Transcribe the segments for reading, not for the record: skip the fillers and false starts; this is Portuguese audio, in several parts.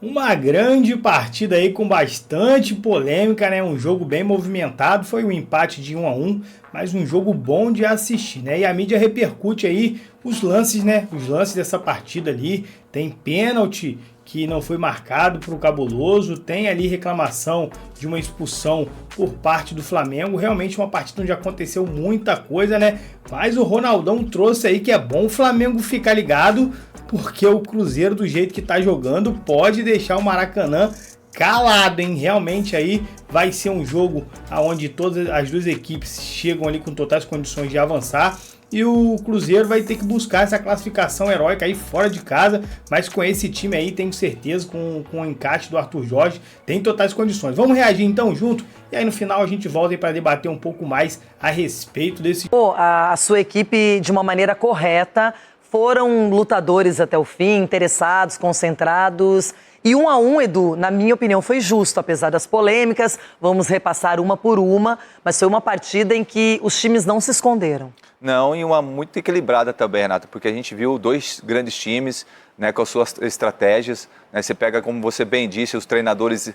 Uma grande partida aí com bastante polêmica, né? Um jogo bem movimentado, foi um empate de 1-1, mas um jogo bom de assistir, né? E a mídia repercute aí os lances, né? Os lances dessa partida ali, tem pênalti que não foi marcado para o Cabuloso, tem ali reclamação de uma expulsão por parte do Flamengo, realmente uma partida onde aconteceu muita coisa, né? Mas o Ronaldão trouxe aí que é bom o Flamengo ficar ligado, porque o Cruzeiro, do jeito que tá jogando, pode deixar o Maracanã calado, hein? Realmente aí vai ser um jogo onde todas as duas equipes chegam ali com totais condições de avançar. E o Cruzeiro vai ter que buscar essa classificação heróica aí fora de casa, mas com esse time aí, tenho certeza, com o encaixe do Arthur Jorge, tem totais condições. Vamos reagir então junto? E aí no final a gente volta para debater um pouco mais a respeito desse... A sua equipe, de uma maneira correta, foram lutadores até o fim, interessados, concentrados. E 1-1, Edu, na minha opinião, foi justo, apesar das polêmicas. Vamos repassar uma por uma, mas foi uma partida em que os times não se esconderam. Não, e uma muito equilibrada também, Renata, porque a gente viu dois grandes times, né, com as suas estratégias, né, você pega, como você bem disse, os treinadores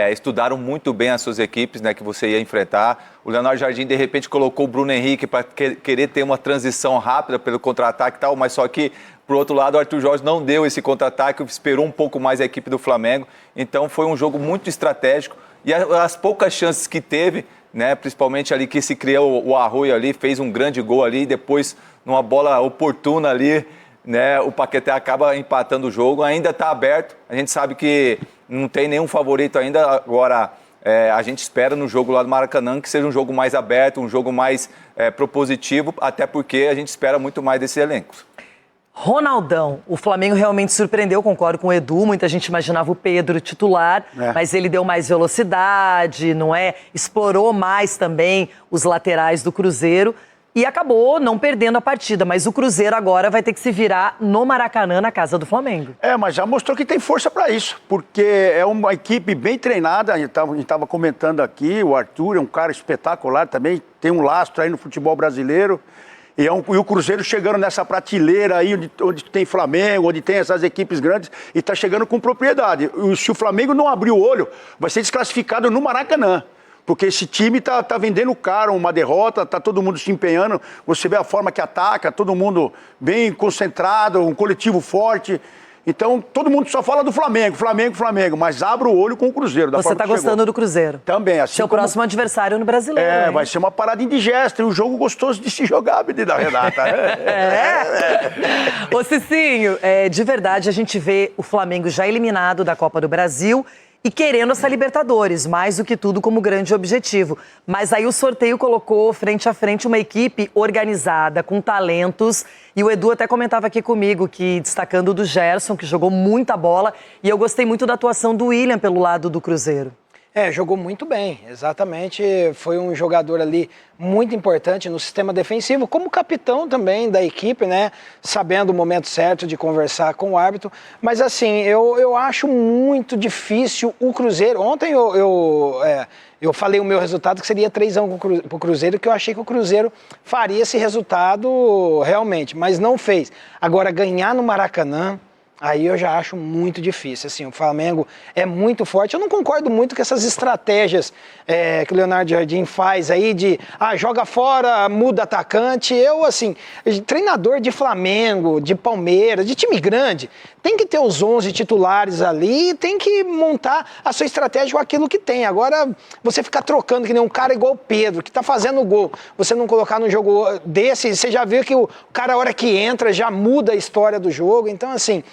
estudaram muito bem as suas equipes, né, que você ia enfrentar. O Leonardo Jardim, de repente, colocou o Bruno Henrique para querer ter uma transição rápida pelo contra-ataque e tal, mas só que, por outro lado, o Arthur Jorge não deu esse contra-ataque, esperou um pouco mais a equipe do Flamengo, então foi um jogo muito estratégico, e as poucas chances que teve, né, principalmente ali que se criou o Arroio ali, fez um grande gol ali, e depois, numa bola oportuna ali, né, o Paquetá acaba empatando o jogo, ainda está aberto, a gente sabe que não tem nenhum favorito ainda, agora a gente espera no jogo lá do Maracanã que seja um jogo mais aberto, um jogo mais propositivo, até porque a gente espera muito mais desse elenco. Ronaldão, o Flamengo realmente surpreendeu, concordo com o Edu, muita gente imaginava o Pedro titular, mas ele deu mais velocidade, não é? Explorou mais também os laterais do Cruzeiro e acabou não perdendo a partida, mas o Cruzeiro agora vai ter que se virar no Maracanã, na casa do Flamengo. Mas já mostrou que tem força para isso, porque é uma equipe bem treinada, a gente estava comentando aqui, o Arthur é um cara espetacular também, tem um lastro aí no futebol brasileiro. E o Cruzeiro chegando nessa prateleira aí, onde tem Flamengo, onde tem essas equipes grandes, e está chegando com propriedade. Se o Flamengo não abrir o olho, vai ser desclassificado no Maracanã. Porque esse time tá vendendo caro uma derrota, tá todo mundo se empenhando. Você vê a forma que ataca, todo mundo bem concentrado, um coletivo forte. Então, todo mundo só fala do Flamengo, Flamengo, mas abre o olho com o Cruzeiro. Você está gostando do Cruzeiro? Também. Assim seu próximo adversário no Brasileiro. Vai ser uma parada indigesta e um jogo gostoso de se jogar, menina Renata. Ô Cicinho, de verdade a gente vê o Flamengo já eliminado da Copa do Brasil e querendo essa Libertadores, mais do que tudo como grande objetivo. Mas aí o sorteio colocou frente a frente uma equipe organizada, com talentos. E o Edu até comentava aqui comigo, que destacando do Gerson, que jogou muita bola. E eu gostei muito da atuação do William pelo lado do Cruzeiro. Jogou muito bem, exatamente, foi um jogador ali muito importante no sistema defensivo, como capitão também da equipe, né, sabendo o momento certo de conversar com o árbitro, mas assim, eu acho muito difícil o Cruzeiro, ontem eu falei o meu resultado que seria 3-1 para o Cruzeiro, que eu achei que o Cruzeiro faria esse resultado realmente, mas não fez. Agora, ganhar no Maracanã, aí eu já acho muito difícil, assim, o Flamengo é muito forte. Eu não concordo muito com essas estratégias que o Leonardo Jardim faz aí de, joga fora, muda atacante. Eu, assim, treinador de Flamengo, de Palmeiras, de time grande, tem que ter os 11 titulares ali, tem que montar a sua estratégia com aquilo que tem. Agora, você ficar trocando que nem um cara igual o Pedro, que tá fazendo gol, você não colocar num jogo desse, você já viu que o cara, a hora que entra, já muda a história do jogo. Então, assim,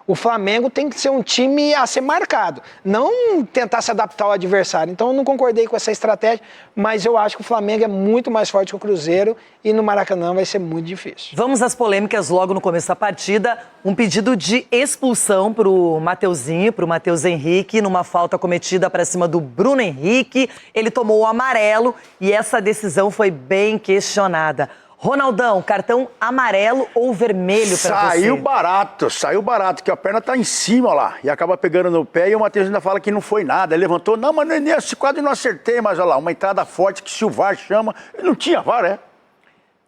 o Flamengo tem que ser um time a ser marcado, não tentar se adaptar ao adversário. Então eu não concordei com essa estratégia, mas eu acho que o Flamengo é muito mais forte que o Cruzeiro e no Maracanã vai ser muito difícil. Vamos às polêmicas logo no começo da partida. Um pedido de expulsão para o Mateuzinho, para o Matheus Henrique, numa falta cometida para cima do Bruno Henrique. Ele tomou o amarelo e essa decisão foi bem questionada. Ronaldão, cartão amarelo ou vermelho para você? Saiu barato, que a perna tá em cima lá, e acaba pegando no pé, e o Matheus ainda fala que não foi nada, ele levantou, não, mas nesse quadro eu não acertei, mas olha lá, uma entrada forte que se o VAR chama, não tinha VAR,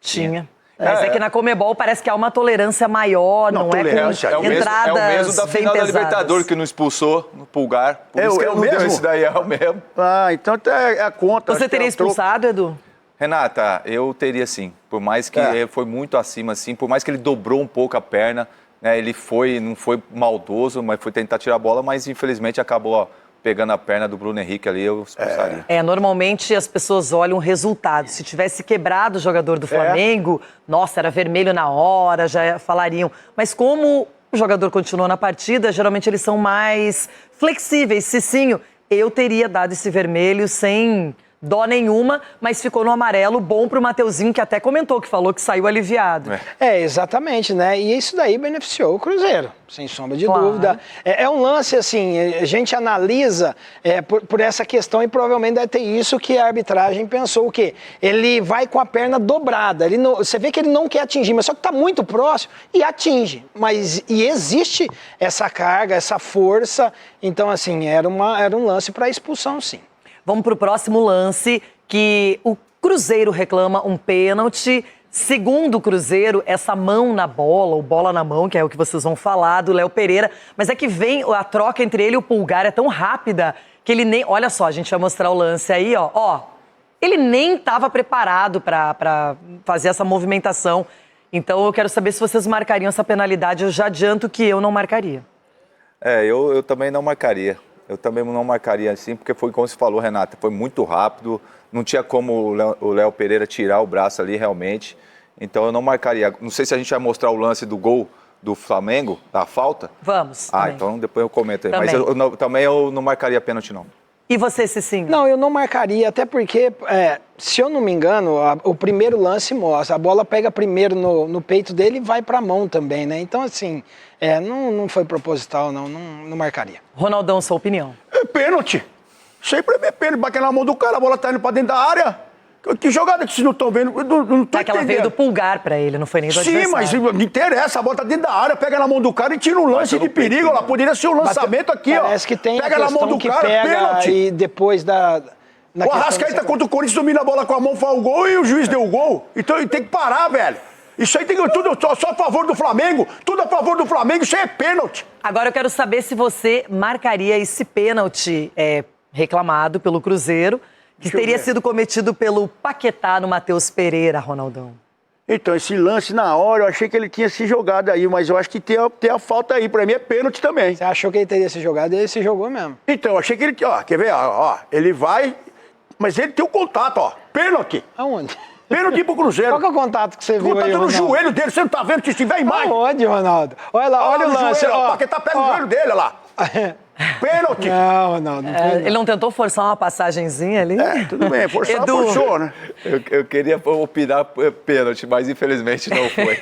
Tinha. Mas é que na Comebol parece que há uma tolerância maior, não é tolerância, com entradas É o mesmo da bem final da pesadas. Libertadores que não expulsou no Pulgar. Por É isso que o ele não deu mesmo? esse daí, é o mesmo. Ah, então é a conta. Você acho que teria é o troco. expulsado, Edu? Renata, eu teria sim. Por mais que ele foi muito acima, assim, por mais que ele dobrou um pouco a perna, né, ele não foi maldoso, mas foi tentar tirar a bola, mas infelizmente acabou pegando a perna do Bruno Henrique ali, eu expulsaria. Normalmente as pessoas olham o resultado. Se tivesse quebrado o jogador do Flamengo, nossa, era vermelho na hora, já falariam. Mas como o jogador continuou na partida, geralmente eles são mais flexíveis. Cicinho, eu teria dado esse vermelho sem dó nenhuma, mas ficou no amarelo, bom pro Mateuzinho, que até comentou, que falou que saiu aliviado. Exatamente, né? E isso daí beneficiou o Cruzeiro, sem sombra de Claro. dúvida. É um lance, assim, a gente analisa por essa questão e provavelmente deve ter isso que a arbitragem pensou o quê? Ele vai com a perna dobrada, você vê que ele não quer atingir, mas só que tá muito próximo e atinge. E existe essa carga, essa força, então, assim, era um lance para expulsão, sim. Vamos para o próximo lance, que o Cruzeiro reclama um pênalti. Segundo o Cruzeiro, essa mão na bola, ou bola na mão, que é o que vocês vão falar, do Léo Pereira, mas é que vem a troca entre ele e o Pulgar, é tão rápida que ele nem... Olha só, a gente vai mostrar o lance aí, ó. Ele nem estava preparado para fazer essa movimentação. Então eu quero saber se vocês marcariam essa penalidade. Eu já adianto que eu não marcaria. Eu também não marcaria. Eu também não marcaria assim, porque foi como você falou, Renata, foi muito rápido, não tinha como o Léo Pereira tirar o braço ali realmente, então eu não marcaria. Não sei se a gente vai mostrar o lance do gol do Flamengo, da falta. Vamos. Então depois eu comento aí. Também. Mas também eu não marcaria pênalti, não. E você, Cicinho? Não, eu não marcaria, até porque, se eu não me engano, o primeiro lance mostra, a bola pega primeiro no peito dele e vai pra mão também, né? Então, assim, não foi proposital, não marcaria. Ronaldão, sua opinião? É pênalti. Isso aí pra mim é pênalti. Bater na mão do cara, a bola tá indo pra dentro da área. Que jogada que vocês não estão vendo? Eu não tô Aquela veio do Pulgar pra ele, não foi nem do Sim, mas adversário. não interessa, a bola tá dentro da área, pega na mão do cara e tira um lance de perigo lá. Poderia ser um lançamento aqui, ó. Parece que tem pega a na mão questão do que cara, pega pênalti. e depois da... O Arrascaeta contra o Corinthians domina a bola com a mão, faz o gol e o juiz deu o gol. Então ele tem que parar, velho. Isso aí tem que tudo só a favor do Flamengo, tudo a favor do Flamengo, isso aí é pênalti. Agora eu quero saber se você marcaria esse pênalti reclamado pelo Cruzeiro, que teria sido cometido pelo Paquetá no Matheus Pereira, Ronaldão. Então, esse lance na hora, eu achei que ele tinha se jogado aí, mas eu acho que tem a falta aí. Pra mim é pênalti também. Você achou que ele teria se jogado e ele se jogou mesmo. Então, eu achei que ele... Ó, quer ver? Ó, ele vai... Mas ele tem o contato, ó. Pênalti. Aonde? Pênalti pro Cruzeiro. Qual que é o contato que você viu Contato aí, no Ronaldo? joelho dele, você não tá vendo que se tiver imagem? Aonde, Ronaldo? Olha lá, olha o lance. Joelho, ó. ó, Paquetá pega o joelho dele, olha lá. Pênalti. Não, Ronaldo. Ele não tentou forçar uma passagenzinha ali? Tudo bem, forçou, né? Eu queria opinar pênalti, mas infelizmente não foi.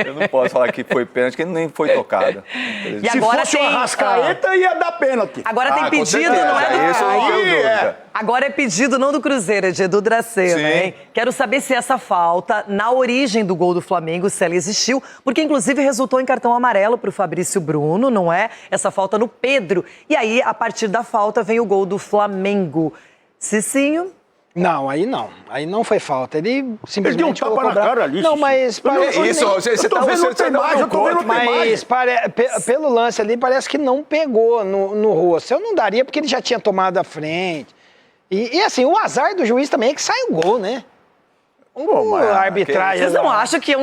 Eu não posso falar que foi pênalti, porque nem foi tocado. E Se agora fosse tem... o Arrascaeta, ia dar pênalti. Agora tem com pedido, certeza, não é do... isso eu não tenho dúvida. Agora é pedido não do Cruzeiro, é de Edu Dracena, Sim. hein? Quero saber se essa falta, na origem do gol do Flamengo, se ela existiu, porque inclusive resultou em cartão amarelo pro Fabrício Bruno, não é? Essa falta no Pedro. E aí, a partir da falta, vem o gol do Flamengo. Cicinho? Não, aí não. Aí não foi falta. Ele simplesmente Ele deu um tapa colocou na cara ali, Não, Cici. mas... Isso, você tá vendo mais, eu tô vendo Mas pelo lance ali, parece que não pegou no rosto. Eu não daria, porque ele já tinha tomado a frente. E assim, o azar do juiz também é que sai o gol, né? A arbitragem... Vocês não acham que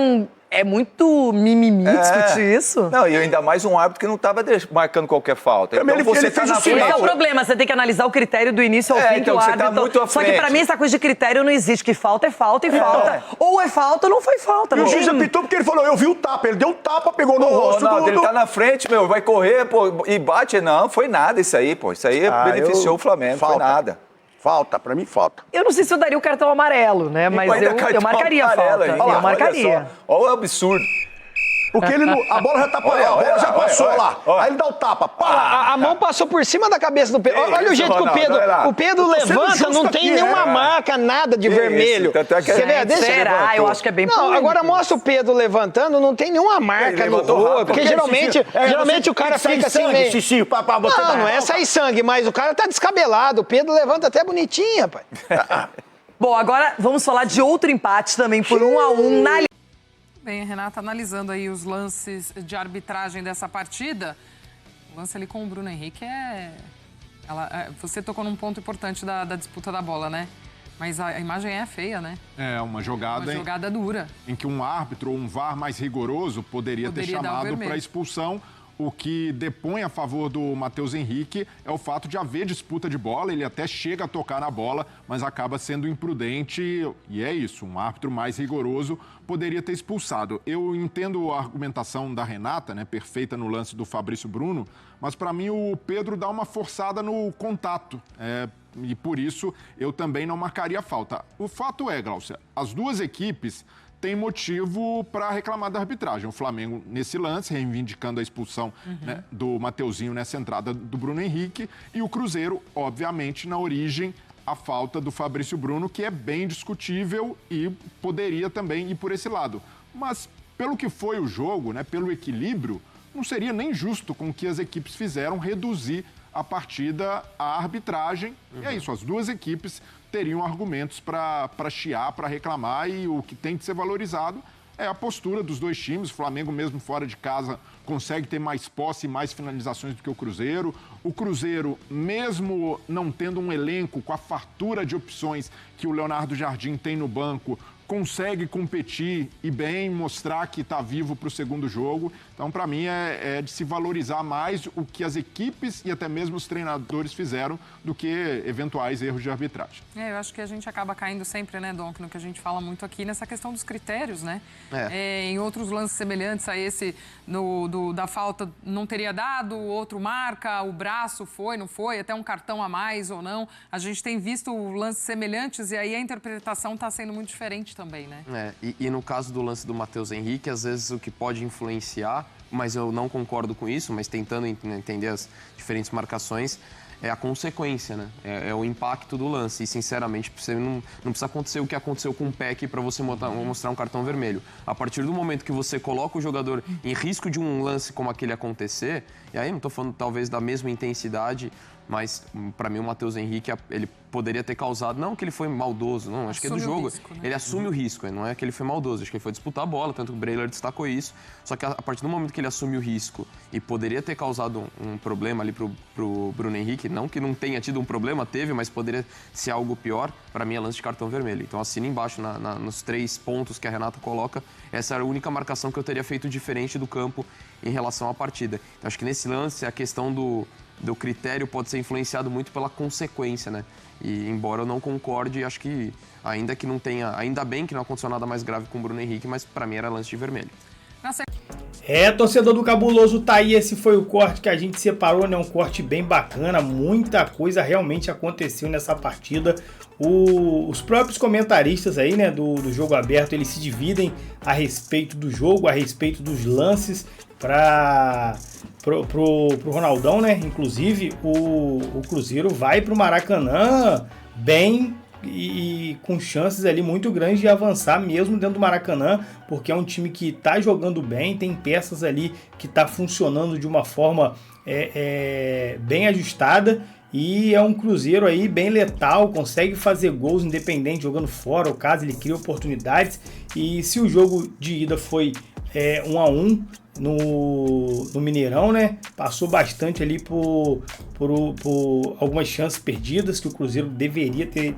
é muito mimimi discutir isso? Não, e ainda mais um árbitro que não estava marcando qualquer falta. Também Então ele você fez tá o na sinal. Esse é o frente. problema, você tem que analisar o critério do início ao fim então que o você tá árbitro... muito à Só que frente. pra mim essa coisa de critério não existe, que falta é falta e falta. Ou é falta ou não foi falta. E Não o juiz tem... apitou porque ele falou, eu vi o tapa. Ele deu um tapa, pegou no Pô, rosto Ronaldo, do... ele tá na frente, vai correr, pô, e bate. Não, foi nada isso aí, pô. Isso aí beneficiou o Flamengo, foi nada. Falta, pra mim falta. Eu não sei se eu daria o cartão amarelo, né? Mas Ainda eu cartão marcaria a amarelo falta. ainda, Eu olha marcaria. só. Olha o absurdo. Porque ele não, a bola já tá parada, a bola já passou lá. Aí ele dá o tapa, pá! A mão passou por cima da cabeça do Pedro. Olha o isso, jeito que Ronaldo, o Pedro Eu tô sendo levanta, justo não tem aqui, nenhuma marca, nada de vermelho. tanto é que- Quer ver? Deixa Será? levantou. Eu acho que é bem Não, polêmico. agora mostra o Pedro levantando, não tem nenhuma marca no levantou rosto. rápido. Porque geralmente o cara fica assim meio... Cici, pra você dar Não é sair sangue, mas o cara tá descabelado. O Pedro levanta até bonitinho, rapaz. Bom, agora vamos falar de outro empate também por 1-1 na bem, Renata, analisando aí os lances de arbitragem dessa partida. O lance ali com o Bruno Henrique você tocou num ponto importante da disputa da bola, né? Mas a imagem é feia, né? É, uma jogada dura. Em que um árbitro ou um VAR mais rigoroso poderia ter chamado para expulsão. O que depõe a favor do Matheus Henrique é o fato de haver disputa de bola. Ele até chega a tocar na bola, mas acaba sendo imprudente. E é isso, um árbitro mais rigoroso poderia ter expulsado. Eu entendo a argumentação da Renata, né, perfeita no lance do Fabrício Bruno, mas para mim o Pedro dá uma forçada no contato. E por isso eu também não marcaria falta. O fato é, Glaucia, as duas equipes tem motivo para reclamar da arbitragem. O Flamengo, nesse lance, reivindicando a expulsão né, do Mateuzinho nessa entrada do Bruno Henrique. E o Cruzeiro, obviamente, na origem, a falta do Fabrício Bruno, que é bem discutível e poderia também ir por esse lado. Mas, pelo que foi o jogo, né, pelo equilíbrio, não seria nem justo com o que as equipes fizeram reduzir a partida à arbitragem. E é isso, as duas equipes teriam argumentos para chiar, para reclamar, e o que tem de ser valorizado é a postura dos dois times. O Flamengo, mesmo fora de casa, consegue ter mais posse e mais finalizações do que o Cruzeiro. O Cruzeiro, mesmo não tendo um elenco com a fartura de opções que o Leonardo Jardim tem no banco, consegue competir e bem, mostrar que está vivo para o segundo jogo. Então, para mim, é de se valorizar mais o que as equipes e até mesmo os treinadores fizeram do que eventuais erros de arbitragem. Eu acho que a gente acaba caindo sempre, né, Donk, no que a gente fala muito aqui, nessa questão dos critérios, né? Em outros lances semelhantes a esse da falta não teria dado, o outro marca, o braço foi, não foi, até um cartão a mais ou não. A gente tem visto lances semelhantes e aí a interpretação está sendo muito diferente também, né? E no caso do lance do Matheus Henrique, às vezes o que pode influenciar, mas eu não concordo com isso, mas tentando entender as diferentes marcações, é a consequência, né? É o impacto do lance. E, sinceramente, você não precisa acontecer o que aconteceu com o Peck para você mostrar um cartão vermelho. A partir do momento que você coloca o jogador em risco de um lance como aquele acontecer, e aí não estou falando talvez da mesma intensidade, mas para mim o Matheus Henrique, ele poderia ter causado, não que ele foi maldoso, não, acho que é do jogo. Risco, né? Ele assume o risco, não é que ele foi maldoso, acho que ele foi disputar a bola, tanto que o Breiler destacou isso. Só que a partir do momento que ele assume o risco e poderia ter causado um problema ali pro Bruno Henrique, não que não tenha tido um problema, teve, mas poderia ser algo pior, para mim é lance de cartão vermelho. Então assina embaixo nos 3 pontos que a Renata coloca, essa era a única marcação que eu teria feito diferente do campo em relação à partida. Então acho que nesse lance a questão do critério pode ser influenciado muito pela consequência, né? E embora eu não concorde, acho que ainda bem que não aconteceu nada mais grave com o Bruno Henrique, mas para mim era lance de vermelho. Torcedor do Cabuloso, tá aí, esse foi o corte que a gente separou, né? Um corte bem bacana, muita coisa realmente aconteceu nessa partida. Os próprios comentaristas aí, né, do Jogo Aberto, eles se dividem a respeito do jogo, a respeito dos lances pro Ronaldão, né? Inclusive, o Cruzeiro vai pro Maracanã bem e com chances ali muito grandes de avançar mesmo dentro do Maracanã, porque é um time que tá jogando bem, tem peças ali que tá funcionando de uma forma bem ajustada, e é um Cruzeiro aí bem letal, consegue fazer gols independente jogando fora, ou caso ele cria oportunidades. E se o jogo de ida foi 1-1 no Mineirão, né? Passou bastante ali por algumas chances perdidas que o Cruzeiro deveria ter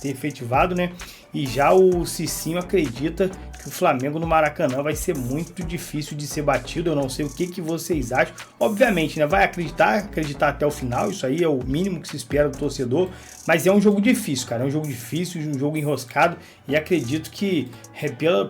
efetivado, né? E já o Cicinho acredita que o Flamengo no Maracanã vai ser muito difícil de ser batido. Eu não sei o que vocês acham. Obviamente, né? Vai acreditar até o final. Isso aí é o mínimo que se espera do torcedor. Mas é um jogo difícil, cara. É um jogo difícil, um jogo enroscado. E acredito que,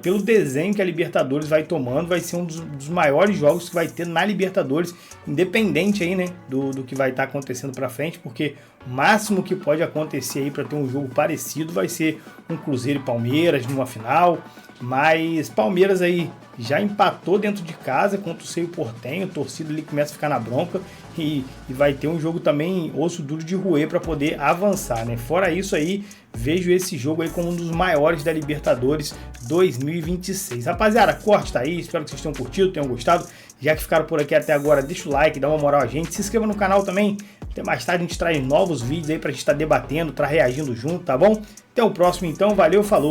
pelo desenho que a Libertadores vai tomando, vai ser um dos maiores jogos que vai ter na Libertadores, independente aí, né, do que vai estar acontecendo pra frente, porque o máximo que pode acontecer aí para ter um jogo parecido vai ser um Cruzeiro e Palmeiras numa final. Mas Palmeiras aí já empatou dentro de casa contra o Cerro Porteño, a torcida ali começa a ficar na bronca e vai ter um jogo também osso duro de roer para poder avançar, né? Fora isso aí, vejo esse jogo aí como um dos maiores da Libertadores 2026. Rapaziada, corte tá aí, espero que vocês tenham curtido, tenham gostado. Já que ficaram por aqui até agora, deixa o like, dá uma moral a gente, se inscreva no canal também. Até mais tarde a gente traz novos vídeos aí pra gente estar debatendo, reagindo junto, tá bom? Até o próximo então, valeu, falou!